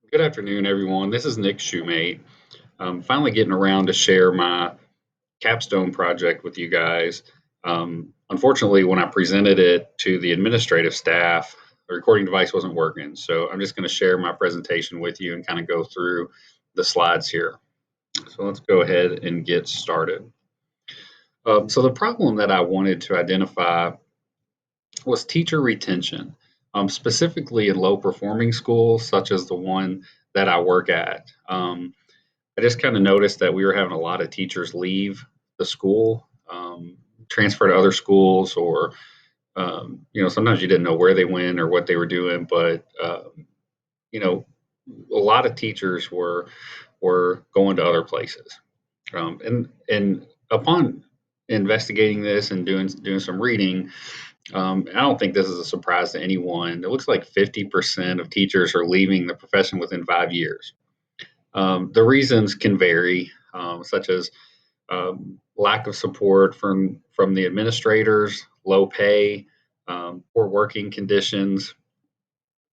Good afternoon, everyone. This is Nick Shoemate. I'm finally getting around to share my Capstone project with you guys. Unfortunately, when I presented it to the administrative staff, the recording device wasn't working. So I'm just going to share my presentation with you and kind of go through the slides here. So let's go ahead and get started. So the problem that I wanted to identify was teacher retention, specifically in low performing schools, such as the one that I work at. I just kind of noticed that we were having a lot of teachers leave the school, transfer to other schools, or sometimes you didn't know where they went or what they were doing. But you know, a lot of teachers were going to other places. And upon investigating this and doing some reading, I don't think this is a surprise to anyone. It looks like 50% of teachers are leaving the profession within 5 years. The reasons can vary, such as lack of support from the administrators, low pay, poor working conditions,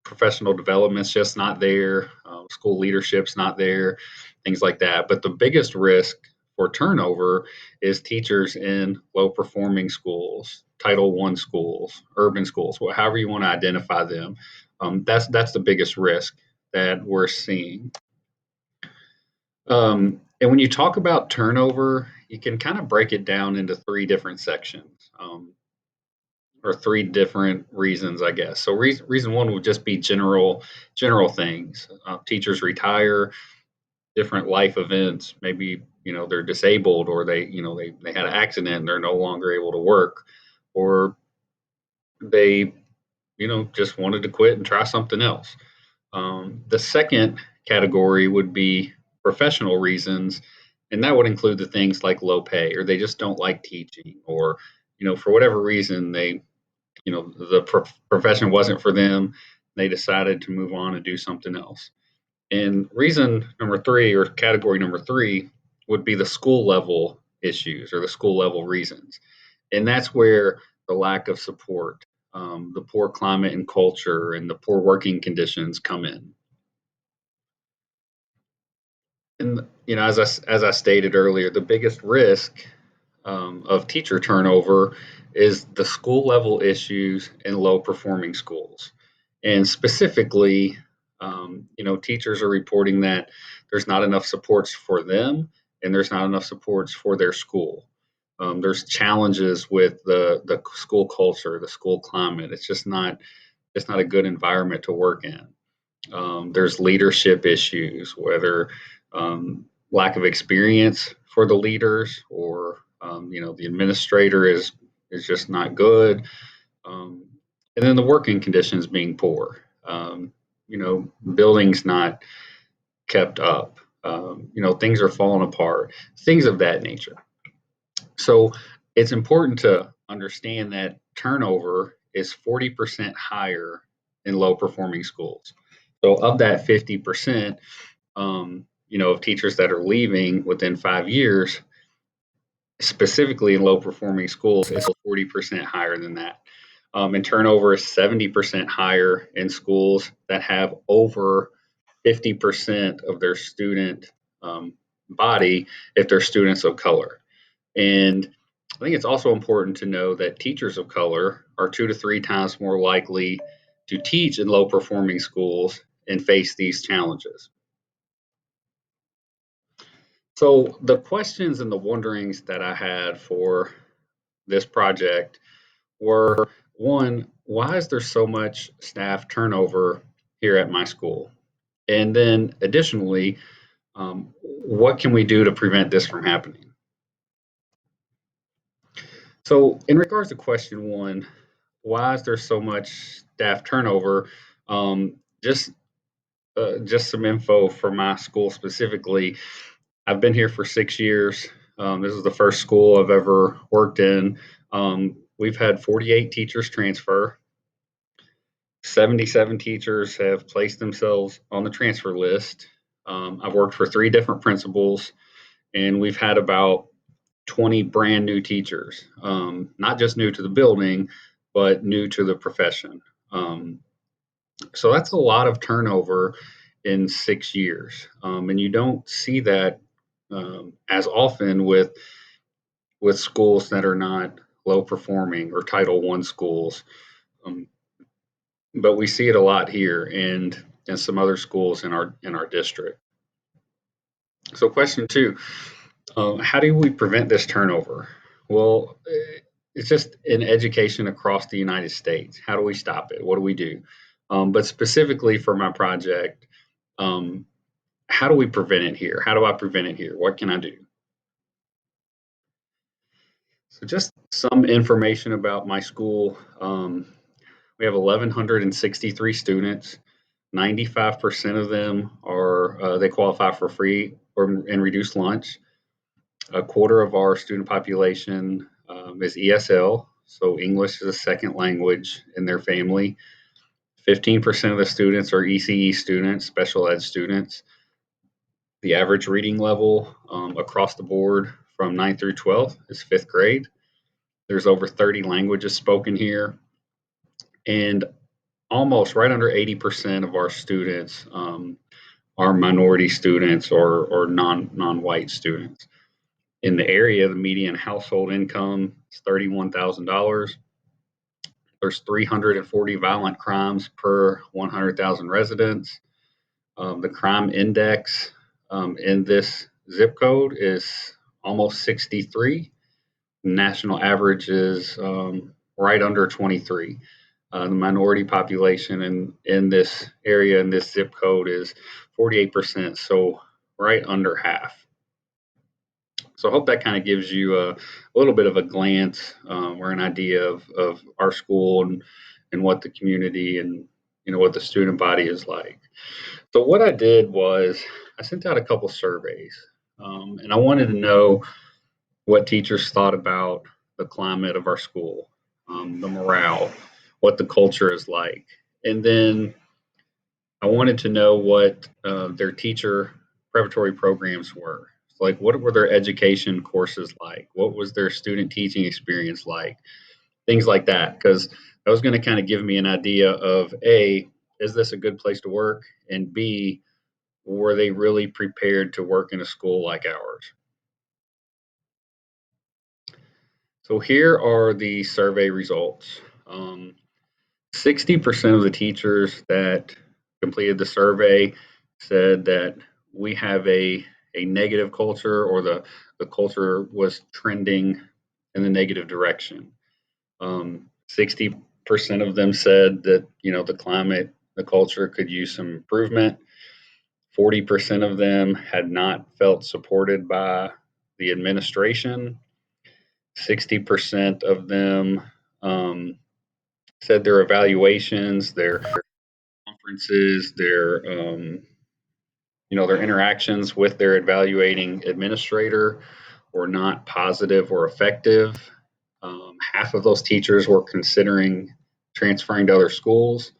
professional development's just not there, school leadership's not there, things like that. But the biggest risk for turnover is teachers in low performing schools, Title I schools, urban schools, however you want to identify them. That's the biggest risk that we're seeing. And when you talk about turnover, you can kind of break it down into three different sections, or three different reasons, I guess. So reason one would just be general things. Teachers retire, different life events. Maybe they're disabled, or they had an accident and they're no longer able to work, or they just wanted to quit and try something else. The second category would be professional reasons, and that would include the things like low pay, or they just don't like teaching, or for whatever reason the profession wasn't for them. They decided to move on and do something else. And reason number three, or category number three, would be the school level issues or the school level reasons, and that's where the lack of support, the poor climate and culture, and the poor working conditions come in. And as I stated earlier, the biggest risk of teacher turnover is the school level issues in low performing schools, and specifically, teachers are reporting that there's not enough supports for them, and there's not enough supports for their school. There's challenges with the school culture, the school climate. It's not a good environment to work in. There's leadership issues, whether lack of experience for the leaders, or the administrator is just not good, um, and then the working conditions being poor. Buildings not kept up. Things are falling apart. Things of that nature. So it's important to understand that turnover is 40% higher in low performing schools. So of that 50%, of teachers that are leaving within 5 years, specifically in low performing schools, it's 40% higher than that. And turnover is 70% higher in schools that have over 50% of their student body if they're students of color. And I think it's also important to know that teachers of color are 2 to 3 times more likely to teach in low performing schools and face these challenges. So, the questions and the wonderings that I had for this project were: one, why is there so much staff turnover here at my school? And then, additionally, what can we do to prevent this from happening? So, in regards to question one, why is there so much staff turnover? Just some info for my school specifically. I've been here for 6 years. This is the first school I've ever worked in. We've had 48 teachers transfer. 77 teachers have placed themselves on the transfer list. I've worked for 3 different principals, and we've had about 20 brand new teachers, not just new to the building, but new to the profession. So that's a lot of turnover. in 6 years. And you don't see that as often with schools that are not low performing or Title I schools. Um, but we see it a lot here and some other schools in our district. So, question two: how do we prevent this turnover? Well, it's just in education across the United States. How do we stop it? What do we do? But specifically for my project, um, how do we prevent it here? How do I prevent it here? What can I do? So, just some information about my school. We have 1,163 students. 95% of them are they qualify for free or and reduced lunch. A quarter of our student population is ESL, so English is a second language in their family. 15% of the students are ECE students, special ed students. The average reading level across the board from 9th through 12th is fifth grade. There's over 30 languages spoken here, and almost right under 80% of our students are minority students or non-white students. In the area, the median household income is $31,000. There's 340 violent crimes per 100,000 residents. The crime index in this zip code is almost 63. National average is right under 23. The minority population in this area, in this zip code, is 48%, so right under half. So I hope that kind of gives you a little bit of a glance or an idea of our school and what the community and what the student body is like. So what I did was I sent out a couple surveys, and I wanted to know what teachers thought about the climate of our school, the morale, what the culture is like, and then I wanted to know what their teacher preparatory programs were. Like, what were their education courses like? What was their student teaching experience like? Things like that, because that was going to kind of give me an idea of A, is this a good place to work? And B, were they really prepared to work in a school like ours? So here are the survey results. 60% of the teachers that completed the survey said that we have a negative culture or the culture was trending in the negative direction. 60% of them said that, the climate, the culture could use some improvement. 40% of them had not felt supported by the administration. 60% of them said their evaluations, their conferences, their interactions with their evaluating administrator were not positive or effective. Half of those teachers were considering transferring to other schools,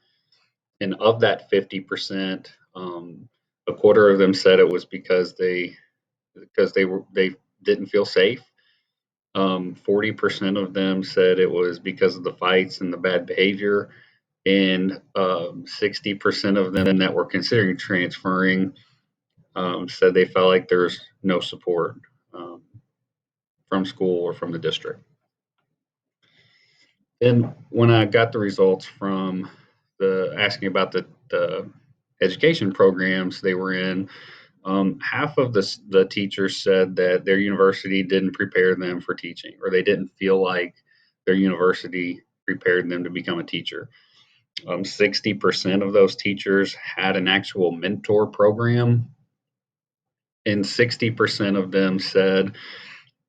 and of that 50%, a quarter of them said it was because they didn't feel safe. 40% of them said it was because of the fights and the bad behavior, and 60% of them that were considering transferring said they felt like there's no support um, from school or from the district. And when I got the results from the asking about the education programs they were in, half of the teachers said that their university didn't prepare them for teaching, or they didn't feel like their university prepared them to become a teacher. 60% of those teachers had an actual mentor program, and 60% of them said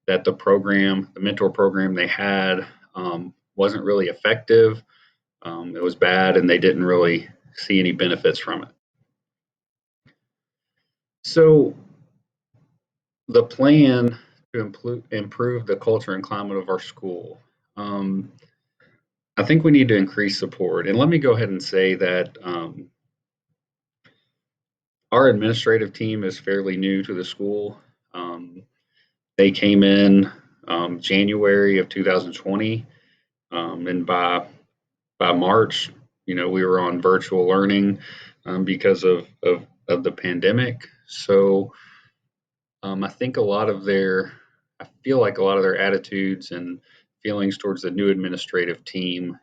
that the mentor program they had, wasn't really effective. It was bad, and they didn't really see any benefits from it. So the plan to improve the culture and climate of our school. Um, I think we need to increase support. And let me go ahead and say that our administrative team is fairly new to the school. Um, they came in January of 2020, and by March, we were on virtual learning because of of the pandemic. So I feel like a lot of their attitudes and feelings towards the new administrative team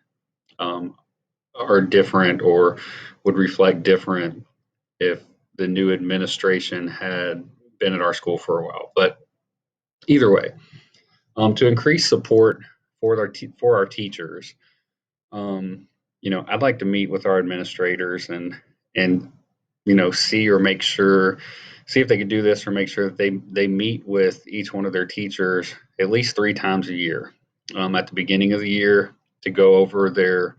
um, are different or would reflect different if the new administration had been at our school for a while. But either way, to increase support for our teachers, um, I'd like to meet with our administrators and see or make sure, see if they could do this or make sure that they meet with each one of their teachers at least 3 times a year at the beginning of the year to go over their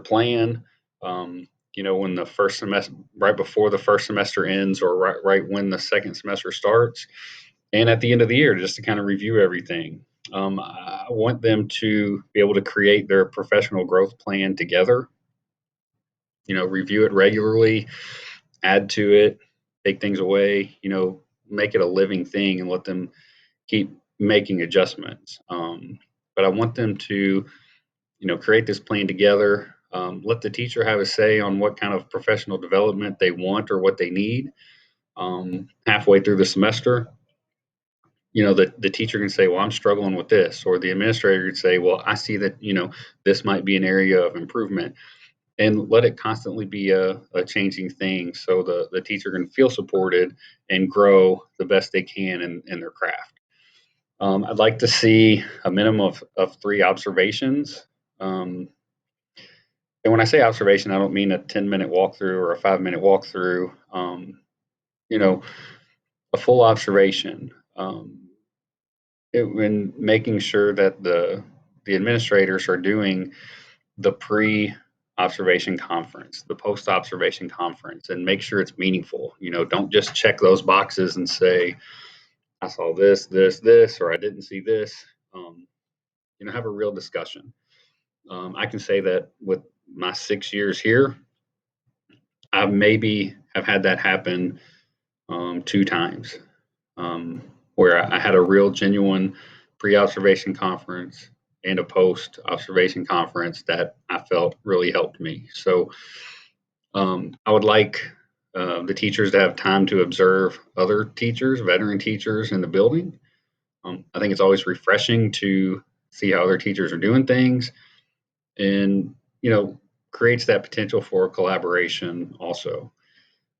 plan. When the first semester, right before the first semester ends, or right when the second semester starts, and at the end of the year, just to kind of review everything. I want them to be able to create their professional growth plan together. Review it regularly, add to it, take things away. Make it a living thing and let them keep making adjustments. But I want them to create this plan together. Let the teacher have a say on what kind of professional development they want or what they need. Halfway through the semester, the teacher can say, well, I'm struggling with this, or the administrator could say, well, I see that, this might be an area of improvement, and let it constantly be a changing thing so the teacher can feel supported and grow the best they can in their craft. I'd like to see a minimum of 3 observations. And when I say observation, I don't mean a 10-minute walkthrough or a 5-minute walkthrough. You know, a full observation. When making sure that the administrators are doing the pre-observation conference, the post-observation conference, and make sure it's meaningful. Don't just check those boxes and say, I saw this, this, this, or I didn't see this. Have a real discussion. I can say that with my 6 years here, I maybe have had that happen 2 times, where I had a real genuine pre-observation conference and a post-observation conference that I felt really helped me. So I would like the teachers to have time to observe other teachers, veteran teachers in the building. I think it's always refreshing to see how other teachers are doing things, and creates that potential for collaboration also.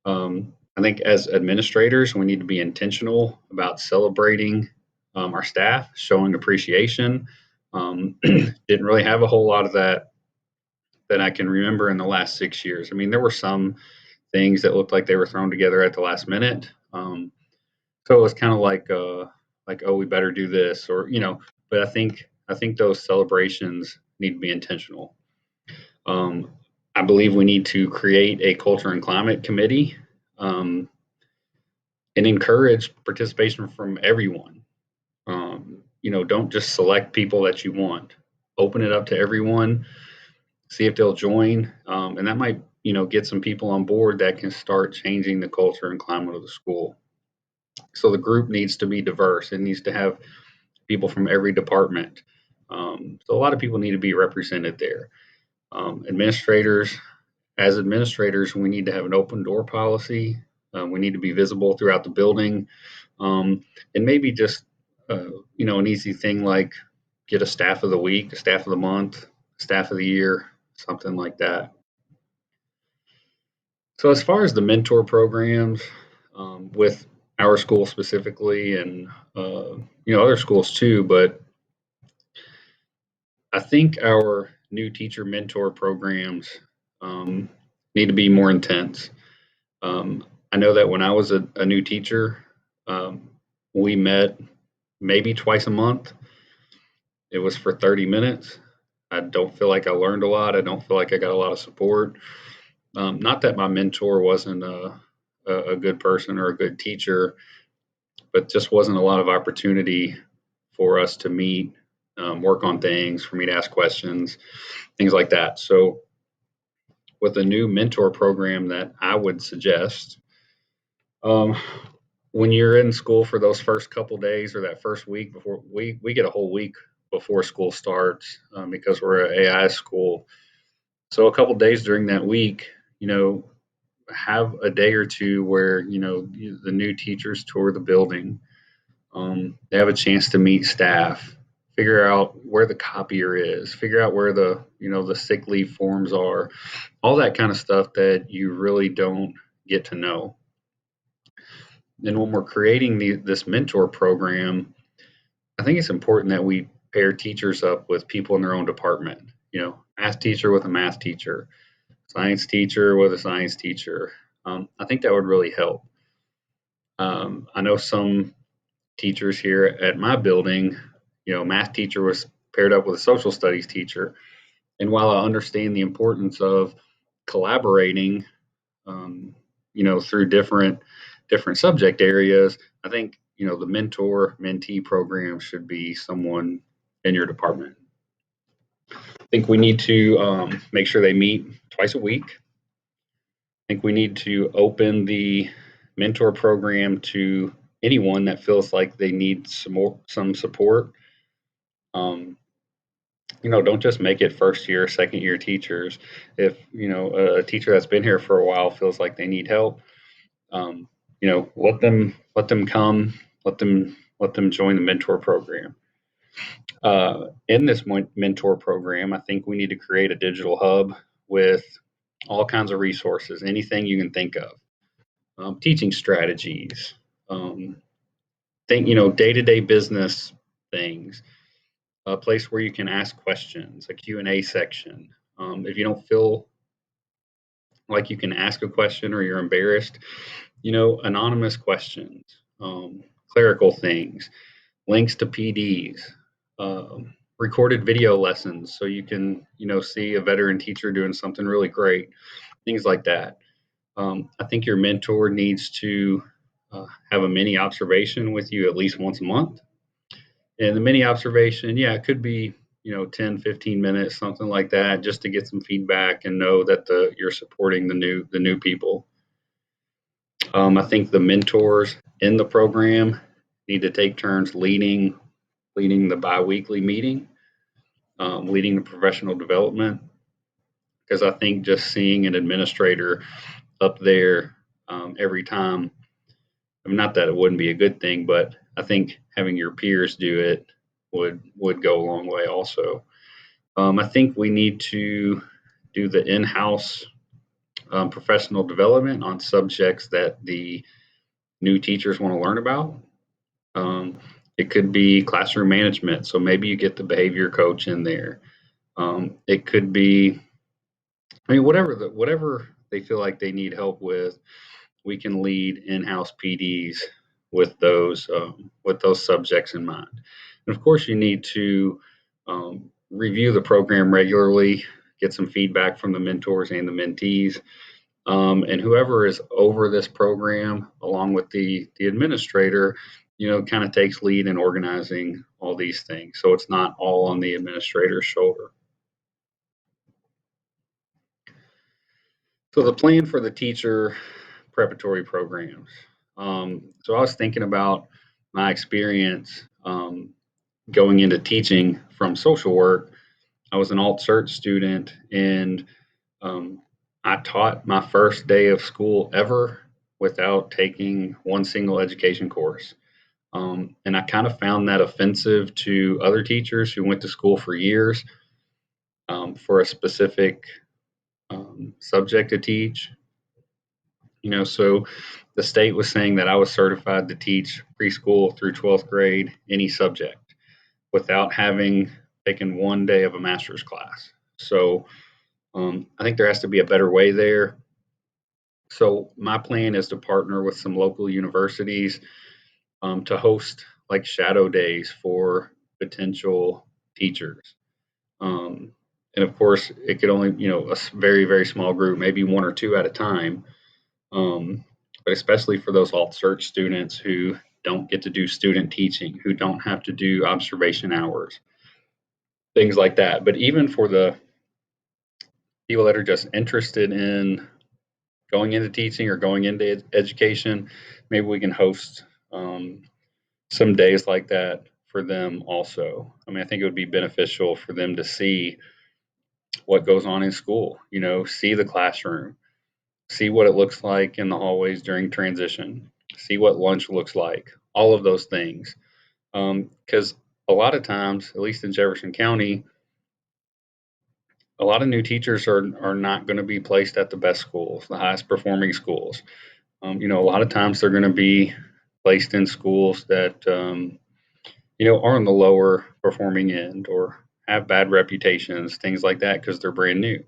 I think as administrators, we need to be intentional about celebrating our staff, showing appreciation. Didn't really have a whole lot of that I can remember in the last 6 years. I mean, there were some things that looked like they were thrown together at the last minute. So it was kind of like, oh, we better do this, or But I think those celebrations need to be intentional. Um, I believe we need to create a culture and climate committee, um, and encourage participation from everyone. Don't just select people that you want. Open it up to everyone. See if they'll join, and that might get some people on board that can start changing the culture and climate of the school. So the group needs to be diverse. It needs to have people from every department. So a lot of people need to be represented there. Administrators, as administrators, we need to have an open door policy. We need to be visible throughout the building, and maybe just an easy thing like get a staff of the week, a staff of the month, staff of the year, something like that. So as far as the mentor programs, with our school specifically, and other schools too, but I think our new teacher mentor programs um, need to be more intense. I know that when I was a new teacher, um, we met maybe twice a month. It was for 30 minutes. I don't feel like I learned a lot. I don't feel like I got a lot of support. Not that my mentor wasn't a good person or a good teacher, but just wasn't a lot of opportunity for us to meet, work on things, for me to ask questions, things like that. So, with a new mentor program that I would suggest, um, when you're in school for those first couple days or that first week before we get a whole week before school starts, because we're an AI school. So a couple days during that week, have a day or two where the new teachers tour the building. They have a chance to meet staff, figure out where the copier is, figure out where the sick leave forms are, all that kind of stuff that you really don't get to know. And when we're creating this mentor program, I think it's important that we pair teachers up with people in their own department. Math teacher with a math teacher, science teacher with a science teacher. I think that would really help. I know some teachers here at my building, math teacher was paired up with a social studies teacher. And while I understand the importance of collaborating, um, through different subject areas, I think the mentor mentee program should be someone in your department. I think we need to make sure they meet twice a week. I think we need to open the mentor program to anyone that feels like they need some support. Um, don't just make it first year, second year teachers. If a teacher that's been here for a while feels like they need help, um, let them come, let them join the mentor program. In this mentor program, I think we need to create a digital hub with all kinds of resources, anything you can think of, teaching strategies, um, day-to-day business things, a place where you can ask questions, a Q&A section. If you don't feel like you can ask a question or you're embarrassed, anonymous questions, clerical things, links to PDs, recorded video lessons so you can, see a veteran teacher doing something really great, things like that. I think your mentor needs to have a mini observation with you at least once a month. And the mini observation, yeah, it could be, 10, 15 minutes, something like that, just to get some feedback and know that you're supporting the new people. I think the mentors in the program need to take turns leading the biweekly meeting, leading the professional development, because I think just seeing an administrator up there every time, I mean, not that it wouldn't be a good thing, but I think having your peers do it would go a long way also. I think we need to do the in-house professional development on subjects that the new teachers want to learn about. Um, it could be classroom management, so maybe you get the behavior coach in there. It could be, I mean, whatever they feel like they need help with, we can lead in-house PDs with those subjects in mind. And of course, you need to review the program regularly, get some feedback from the mentors and the mentees, and whoever is over this program, along with the administrator, kind of takes lead in organizing all these things. So it's not all on the administrator's shoulder. So the plan for the teacher preparatory programs. So I was thinking about my experience going into teaching from social work. I was an alt cert student, and I taught my first day of school ever without taking one single education course. And I kind of found that offensive to other teachers who went to school for years for a specific subject to teach. So the state was saying that I was certified to teach preschool through 12th grade any subject without having taken one day of a master's class. So I think there has to be a better way there. So my plan is to partner with some local universities to host like shadow days for potential teachers. Um, and of course, it could only, a very, very small group, maybe one or two at a time. But especially for those alt cert students who don't get to do student teaching, who don't have to do observation hours, things like that. But even for the people that are just interested in going into teaching or going into education, maybe we can host some days like that for them also. I mean, I think it would be beneficial for them to see what goes on in school, see the classroom, see what it looks like in the hallways during transition, see what lunch looks like, all of those things. Because a lot of times, at least in Jefferson County, a lot of new teachers are not going to be placed at the best schools, the highest performing schools. A lot of times they're going to be placed in schools that are on the lower performing end or have bad reputations, things like that, because they're brand new.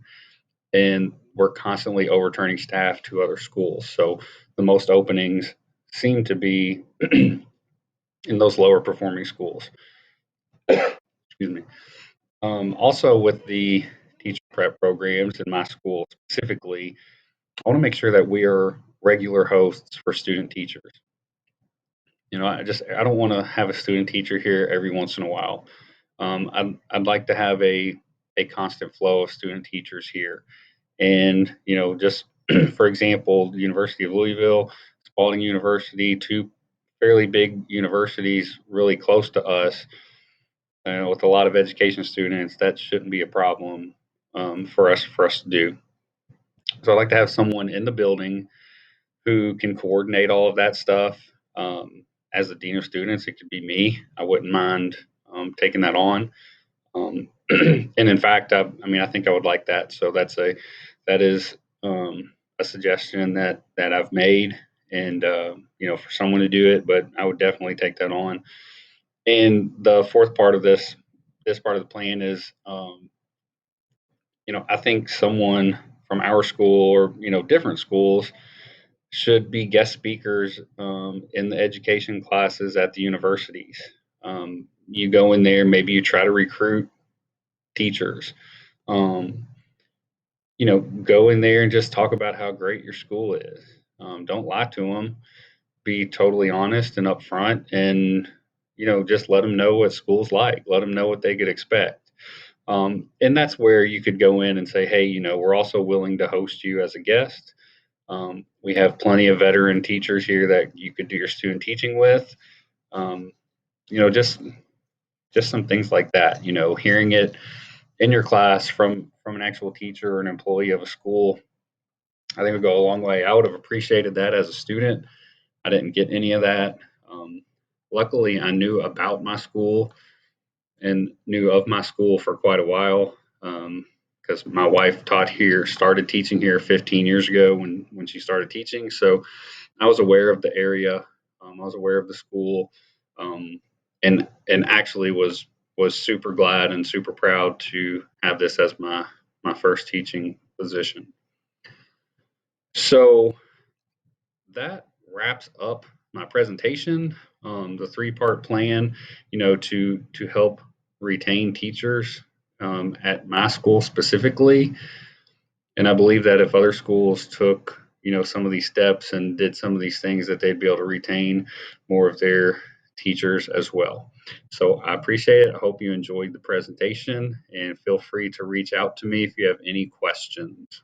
And we're constantly overturning staff to other schools. So the most openings seem to be in those lower performing schools. Excuse me. Also, with the teacher prep programs in my school specifically, I want to make sure that we are regular hosts for student teachers. I don't want to have a student teacher here every once in a while. I'd like to have a constant flow of student teachers here. And, just for example, the University of Louisville, Spalding University, two fairly big universities really close to us, with a lot of education students, that shouldn't be a problem for us to do. So I'd like to have someone in the building who can coordinate all of that stuff. As the dean of students, it could be me. I wouldn't mind taking that on. And in fact, I think I would like that. So that is a suggestion that I've made, and for someone to do it. But I would definitely take that on. And the fourth part of this part of the plan is, I think someone from our school or different schools should be guest speakers in the education classes at the universities. You go in there, maybe you try to recruit teachers. Um, go in there and just talk about how great your school is. Don't lie to them. Be totally honest and upfront, and just let them know what school's like. Let them know what they could expect. And that's where you could go in and say, hey, we're also willing to host you as a guest. We have plenty of veteran teachers here that you could do your student teaching with. Um, you know, just just some things like that. Hearing it in your class from an actual teacher or an employee of a school, I think would go a long way. I would have appreciated that as a student. I didn't get any of that. Um, Luckily, I knew about my school and knew of my school for quite a while, because my wife taught here, started teaching here 15 years ago when she started teaching. So I was aware of the area. I was aware of the school, um, and actually was super glad and super proud to have this as my first teaching position. So that wraps up my presentation. The three-part plan, to help retain teachers at my school specifically. And I believe that if other schools took, some of these steps and did some of these things, that they'd be able to retain more of their teachers as well. So I appreciate it. I hope you enjoyed the presentation, and feel free to reach out to me if you have any questions.